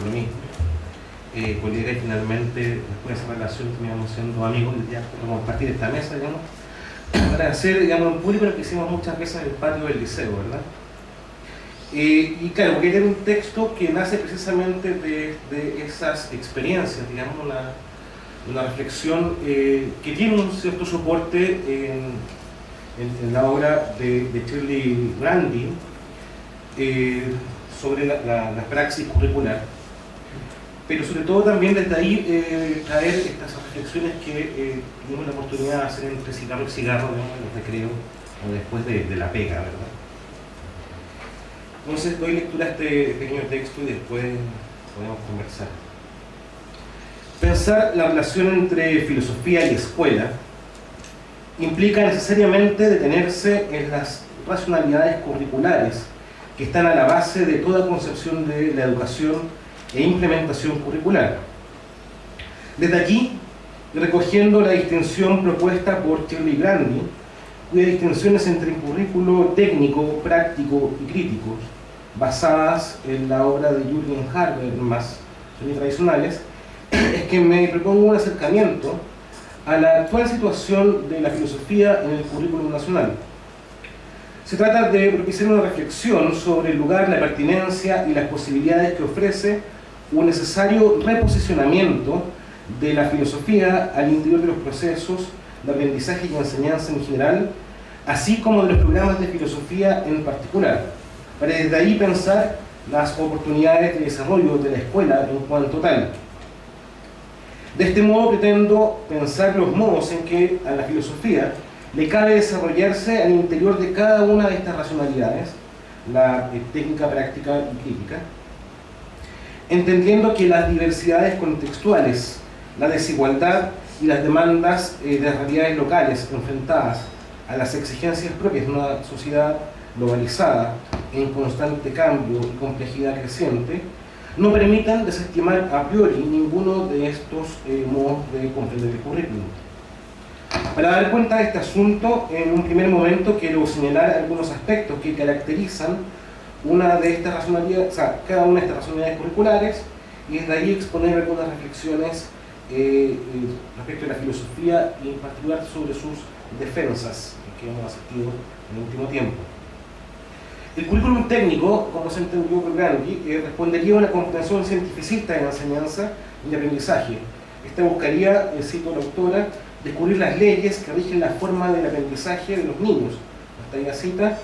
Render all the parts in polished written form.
por lo mismo. Colega, y finalmente, después de esa relación, terminamos siendo amigos, ya podemos compartir esta mesa, digamos, para hacer, digamos, en público lo que hicimos muchas veces en el patio del liceo, ¿verdad? Y claro, porque era un texto que nace precisamente de esas experiencias, digamos, una reflexión que tiene un cierto soporte en la obra de Shirley Grandy sobre la praxis curricular, pero sobre todo también desde ahí traer estas reflexiones que tuvimos la oportunidad de hacer entre cigarro y cigarro, digamos, en los recreos o después de la pega, ¿verdad? Entonces doy lectura a este pequeño texto y después podemos conversar. Pensar la relación entre filosofía y escuela implica necesariamente detenerse en las racionalidades curriculares que están a la base de toda concepción de la educación e implementación curricular. Desde aquí, recogiendo la distinción propuesta por Shirley Grandy, cuya distinción es entre currículo técnico, práctico y crítico, basadas en la obra de Jürgen Habermas, semi-tradicionales, es que me propongo un acercamiento a la actual situación de la filosofía en el currículum nacional. Se trata de propiciar una reflexión sobre el lugar, la pertinencia y las posibilidades que ofrece un necesario reposicionamiento de la filosofía al interior de los procesos de aprendizaje y enseñanza en general, así como de los programas de filosofía en particular, para desde ahí pensar las oportunidades de desarrollo de la escuela en cuanto tal. De este modo pretendo pensar los modos en que a la filosofía le cabe desarrollarse al interior de cada una de estas racionalidades, la técnica, práctica y crítica, entendiendo que las diversidades contextuales, la desigualdad y las demandas de las realidades locales enfrentadas a las exigencias propias de una sociedad globalizada en constante cambio y complejidad creciente, no permitan desestimar a priori ninguno de estos modos de comprender el currículum. Para dar cuenta de este asunto, en un primer momento quiero señalar algunos aspectos que caracterizan una de estas racionalidades, o sea, cada una de estas racionalidades curriculares, y desde ahí exponer algunas reflexiones respecto a la filosofía y en particular sobre sus defensas que hemos asistido en el último tiempo. El currículum técnico, como se entendió por Grandy, respondería a una comprensión cientificista de la enseñanza y de aprendizaje. Esta buscaría, cito a la autora, descubrir las leyes que rigen la forma del aprendizaje de los niños, hasta ahí la cita,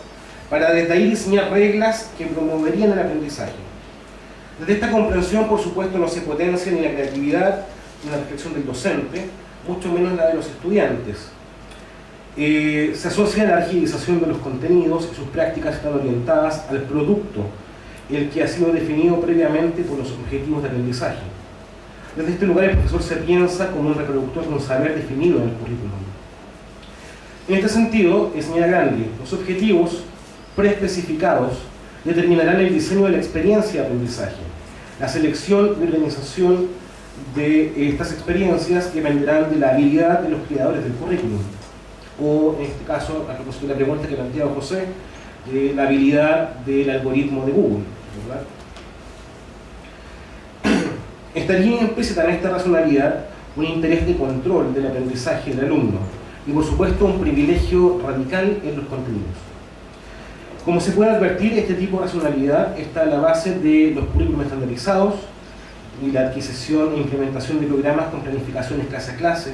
para desde ahí diseñar reglas que promoverían el aprendizaje. Desde esta comprensión, por supuesto, no se potencia ni la creatividad ni la reflexión del docente, mucho menos la de los estudiantes. Se asocia a la agilización de los contenidos y sus prácticas están orientadas al producto, el que ha sido definido previamente por los objetivos de aprendizaje. Desde este lugar el profesor se piensa como un reproductor de un saber definido en el currículum. En este sentido, señala Grandy, los objetivos preespecificados determinarán el diseño de la experiencia de aprendizaje. La selección y organización de estas experiencias dependerán de la habilidad de los creadores del currículum. O en este caso, a propósito de la pregunta que planteaba José, la habilidad del algoritmo de Google, ¿verdad? Estaría implícita en esta racionalidad un interés de control del aprendizaje del alumno y por supuesto un privilegio radical en los contenidos. Como se puede advertir, este tipo de racionalidad está a la base de los currículos estandarizados y la adquisición e implementación de programas con planificaciones clase a clase,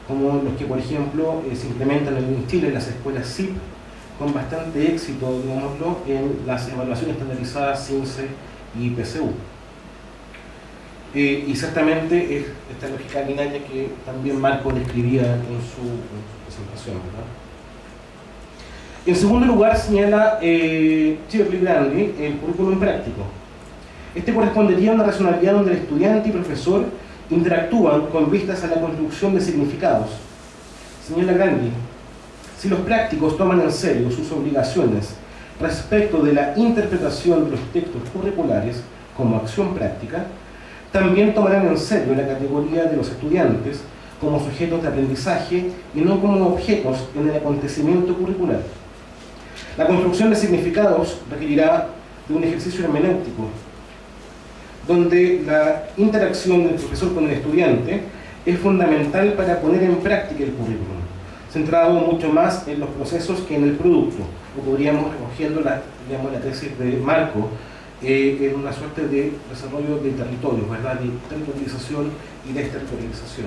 como los que, por ejemplo, se implementan en Chile en las escuelas CIP, con bastante éxito, digámoslo, en las evaluaciones estandarizadas CINCE y PSU. Y exactamente es esta lógica binaria que también Marco describía en su presentación, ¿verdad? En segundo lugar, señala Shirley Grandy el currículum práctico. Este correspondería a una racionalidad donde el estudiante y profesor interactúan con vistas a la construcción de significados. Señala Grandy, si los prácticos toman en serio sus obligaciones respecto de la interpretación de los textos curriculares como acción práctica, también tomarán en serio la categoría de los estudiantes como sujetos de aprendizaje y no como objetos en el acontecimiento curricular. La construcción de significados requerirá de un ejercicio hermenéutico, donde la interacción del profesor con el estudiante es fundamental para poner en práctica el currículum, centrado mucho más en los procesos que en el producto, o podríamos, recogiendo la tesis de Marco, en una suerte de desarrollo de territorios, ¿verdad?, de territorialización y desterritorialización.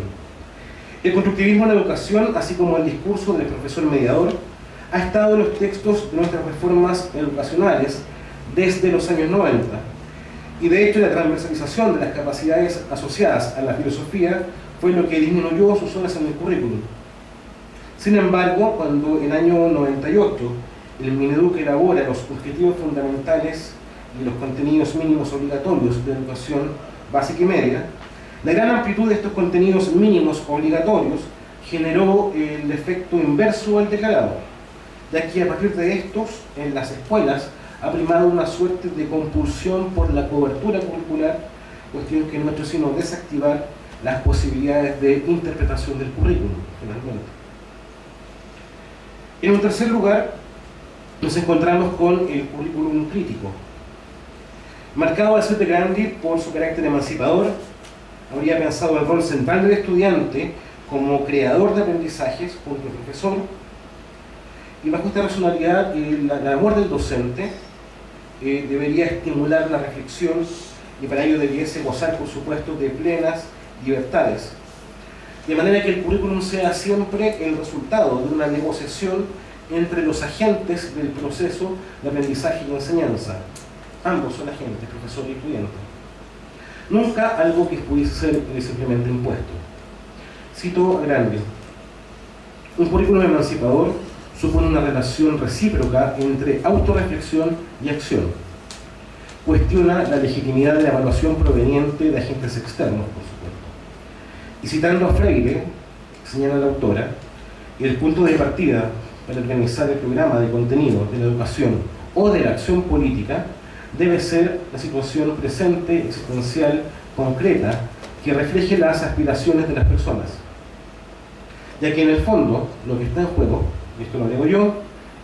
El constructivismo en la educación, así como el discurso del profesor mediador, ha estado en los textos de nuestras reformas educacionales desde los años 90, y de hecho la transversalización de las capacidades asociadas a la filosofía fue lo que disminuyó sus horas en el currículum. Sin embargo, cuando en el año 98 el Mineduc elabora los objetivos fundamentales y los contenidos mínimos obligatorios de educación básica y media, la gran amplitud de estos contenidos mínimos obligatorios generó el efecto inverso al declarado, ya que a partir de estos, en las escuelas, ha primado una suerte de compulsión por la cobertura curricular, cuestión que no ha hecho sino desactivar las posibilidades de interpretación del currículum, finalmente. En un tercer lugar, nos encontramos con el currículum crítico. Marcado al ser de Gandhi por su carácter emancipador, habría pensado el rol central del estudiante como creador de aprendizajes junto al profesor, y bajo esta racionalidad, la labor del docente debería estimular la reflexión, y para ello debiese gozar, por supuesto, de plenas libertades, de manera que el currículum sea siempre el resultado de una negociación entre los agentes del proceso de aprendizaje y enseñanza. Ambos son agentes, profesor y estudiante. Nunca algo que pudiese ser simplemente impuesto. Cito a Granville: un currículum emancipador supone una relación recíproca entre autorreflexión y acción. Cuestiona la legitimidad de la evaluación proveniente de agentes externos, por supuesto. Y citando a Freire, señala la autora, el punto de partida para organizar el programa de contenido de la educación o de la acción política debe ser la situación presente, existencial, concreta, que refleje las aspiraciones de las personas. Ya que en el fondo, lo que está en juego, y esto lo agrego yo,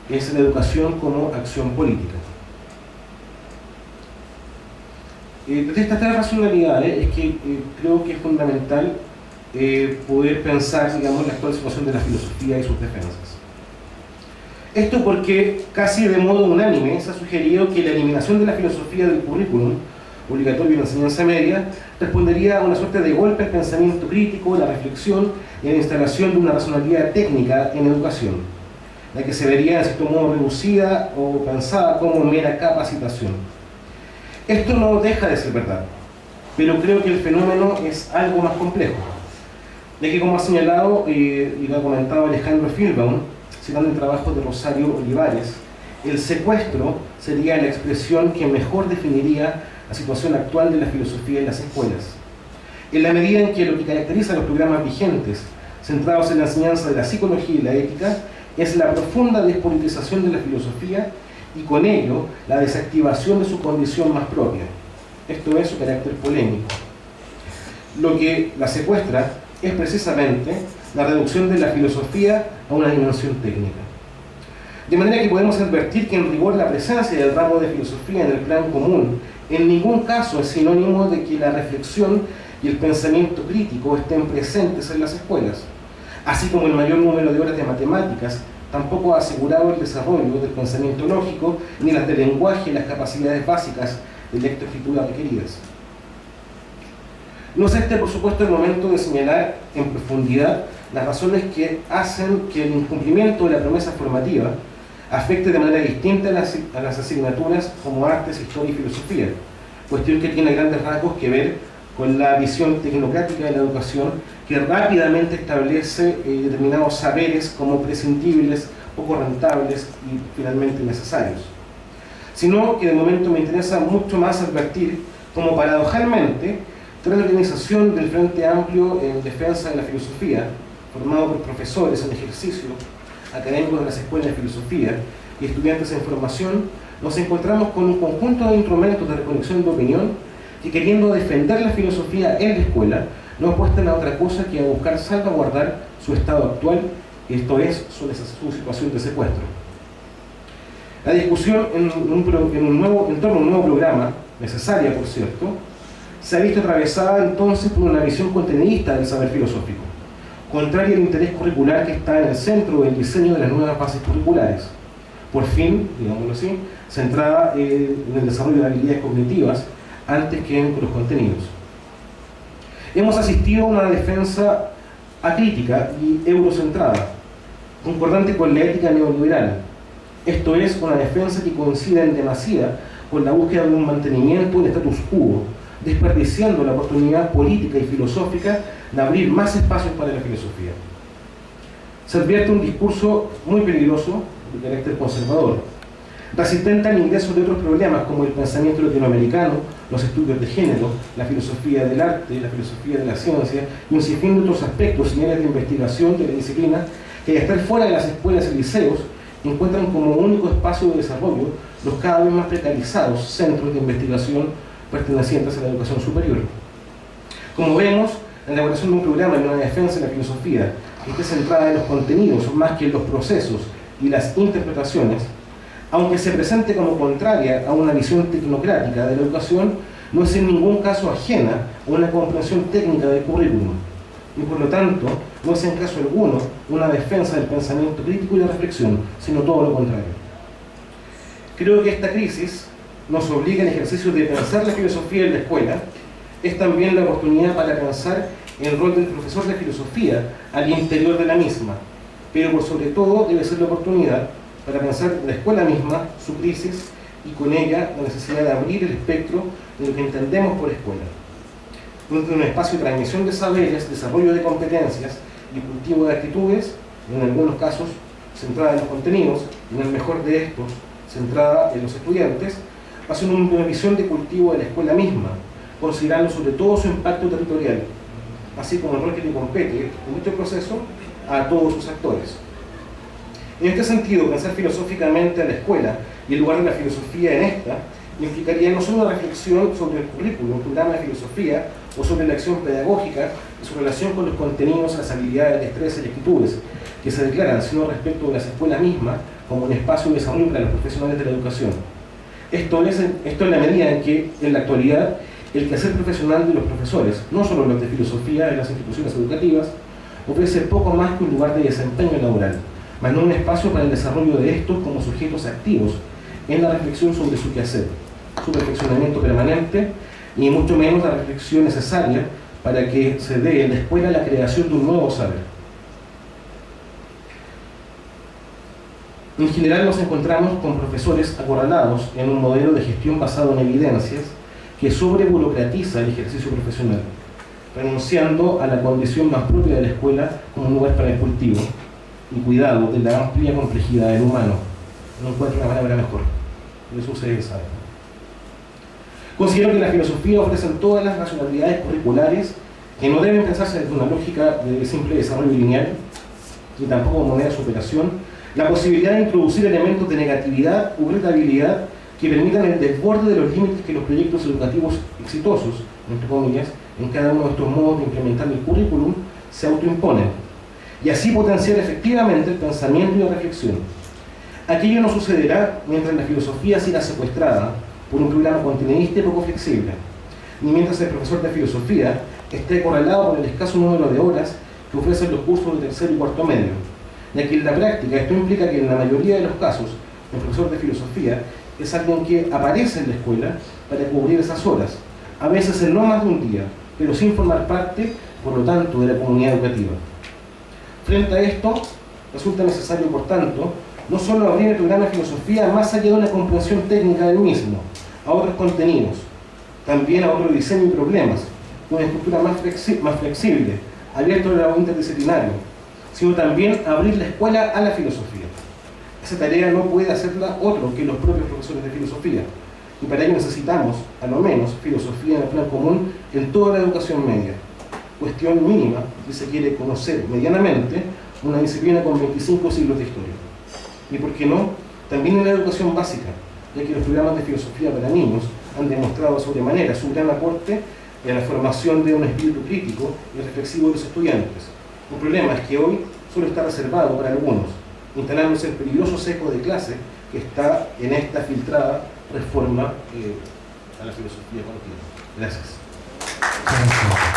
es la educación como acción política. Desde estas tres racionalidades es que creo que es fundamental poder pensar, digamos, la actual situación de la filosofía y sus defensas. Esto porque casi de modo unánime se ha sugerido que la eliminación de la filosofía del currículum obligatorio en la enseñanza media respondería a una suerte de golpe al pensamiento crítico, la reflexión y a la instalación de una racionalidad técnica en educación, la que se vería en cierto modo reducida o pensada como mera capacitación. Esto no deja de ser verdad, pero creo que el fenómeno es algo más complejo, ya que, como ha señalado y lo ha comentado Alejandro Filbaum, citando el trabajo de Rosario Olivares, el secuestro sería la expresión que mejor definiría la situación actual de la filosofía en las escuelas. En la medida en que lo que caracteriza a los programas vigentes, centrados en la enseñanza de la psicología y la ética, es la profunda despolitización de la filosofía y con ello la desactivación de su condición más propia, esto es, su carácter polémico. Lo que la secuestra es precisamente la reducción de la filosofía a una dimensión técnica. De manera que podemos advertir que en rigor la presencia del ramo de filosofía en el plan común en ningún caso es sinónimo de que la reflexión y el pensamiento crítico estén presentes en las escuelas, así como el mayor número de horas de matemáticas tampoco ha asegurado el desarrollo del pensamiento lógico ni las de lenguaje y las capacidades básicas de lectoescritura requeridas. No es este, por supuesto, el momento de señalar en profundidad las razones que hacen que el incumplimiento de la promesa formativa afecte de manera distinta a las asignaturas como artes, historia y filosofía, cuestión que tiene grandes rasgos que ver con la visión tecnocrática de la educación que rápidamente establece determinados saberes como prescindibles, poco rentables y finalmente necesarios. Sino que de momento me interesa mucho más advertir cómo paradojalmente tras la organización del Frente Amplio en defensa de la filosofía, formado por profesores en ejercicio, académicos de las escuelas de filosofía y estudiantes en formación, nos encontramos con un conjunto de instrumentos de recolección de opinión que, queriendo defender la filosofía en la escuela, no apuestan a otra cosa que a buscar salvaguardar su estado actual, esto es, su situación de secuestro. La discusión en torno a un nuevo programa, necesaria por cierto, se ha visto atravesada entonces por una visión contenidista del saber filosófico, contraria al interés curricular que está en el centro del diseño de las nuevas bases curriculares, por fin, digámoslo así, centrada en el desarrollo de habilidades cognitivas antes que en los contenidos. Hemos asistido a una defensa acrítica y eurocentrada, concordante con la ética neoliberal. Esto es, una defensa que coincide en demasía con la búsqueda de un mantenimiento del status quo, desperdiciando la oportunidad política y filosófica de abrir más espacios para la filosofía. Se advierte un discurso muy peligroso de carácter conservador, resistente al ingreso de otros problemas como el pensamiento latinoamericano, los estudios de género, la filosofía del arte, la filosofía de la ciencia y un sinfín de otros aspectos y áreas de investigación de la disciplina que, al estar fuera de las escuelas y liceos, encuentran como único espacio de desarrollo los cada vez más precarizados centros de investigación pertenecientes a la educación superior. Como vemos, la elaboración de un programa y una defensa de la filosofía que esté centrada en los contenidos más que en los procesos y las interpretaciones, aunque se presente como contraria a una visión tecnocrática de la educación, no es en ningún caso ajena a una comprensión técnica del currículum, y por lo tanto no es en caso alguno una defensa del pensamiento crítico y la reflexión, sino todo lo contrario. Creo que esta crisis nos obliga al ejercicio de pensar la filosofía en la escuela. Es también la oportunidad para pensar el rol del profesor de filosofía al interior de la misma, pero por sobre todo debe ser la oportunidad para pensar la escuela misma, su crisis, y con ella la necesidad de abrir el espectro de lo que entendemos por escuela. Un espacio de transmisión de saberes, desarrollo de competencias y cultivo de actitudes, en algunos casos centrada en los contenidos, y en el mejor de estos, centrada en los estudiantes, hace una visión de cultivo de la escuela misma, considerando sobre todo su impacto territorial, así como el rol que le compete en este proceso a todos sus actores. En este sentido, pensar filosóficamente a la escuela y el lugar de la filosofía en esta implicaría no solo una reflexión sobre el currículum, un programa de filosofía, o sobre la acción pedagógica y su relación con los contenidos, las habilidades, destrezas y actitudes que se declaran, sino respecto de las escuelas mismas como un espacio de desarrollo para los profesionales de la educación. Esto en la medida en que, en la actualidad, el quehacer profesional de los profesores, no solo los de filosofía en las instituciones educativas, ofrece poco más que un lugar de desempeño laboral, más no un espacio para el desarrollo de estos como sujetos activos en la reflexión sobre su quehacer, su perfeccionamiento permanente, y mucho menos la reflexión necesaria para que se dé en la escuela la creación de un nuevo saber. En general nos encontramos con profesores acorralados en un modelo de gestión basado en evidencias que sobreburocratiza el ejercicio profesional, renunciando a la condición más propia de la escuela como un lugar para el cultivo y cuidado de la amplia complejidad del humano. No encuentro una palabra mejor, eso ustedes saben. Considero que la filosofía ofrece todas las racionalidades curriculares que no deben pensarse desde una lógica de simple desarrollo lineal, ni tampoco como moneda de superación, la posibilidad de introducir elementos de negatividad u irritabilidad que permitan el desborde de los límites que los proyectos educativos exitosos, entre comillas, en cada uno de estos modos de implementar el currículum, se autoimponen, y así potenciar efectivamente el pensamiento y la reflexión. Aquello no sucederá mientras la filosofía siga secuestrada por un programa contenidista y poco flexible, ni mientras el profesor de filosofía esté acorralado por el escaso número de horas que ofrecen los cursos de tercer y cuarto medio, ya que en la práctica esto implica que en la mayoría de los casos el profesor de filosofía es alguien que aparece en la escuela para cubrir esas horas, a veces en no más de un día, pero sin formar parte, por lo tanto, de la comunidad educativa. Frente a esto, resulta necesario, por tanto, no solo abrir el programa de filosofía más allá de una comprensión técnica del mismo, a otros contenidos, también a otro diseño y problemas, una estructura más flexible, abierto al lado interdisciplinario, sino también abrir la escuela a la filosofía. Esa tarea no puede hacerla otro que los propios profesores de filosofía, y para ello necesitamos, a lo menos, filosofía en el plan común en toda la educación media, cuestión mínima si se quiere conocer medianamente una disciplina con 25 siglos de historia. Y por qué no, también en la educación básica, ya que los programas de filosofía para niños han demostrado sobremanera su gran aporte en la formación de un espíritu crítico y reflexivo de los estudiantes. El problema es que hoy solo está reservado para algunos, instalándose el peligroso sesgo de clase que está en esta filtrada reforma a la filosofía continua. Gracias. Gracias.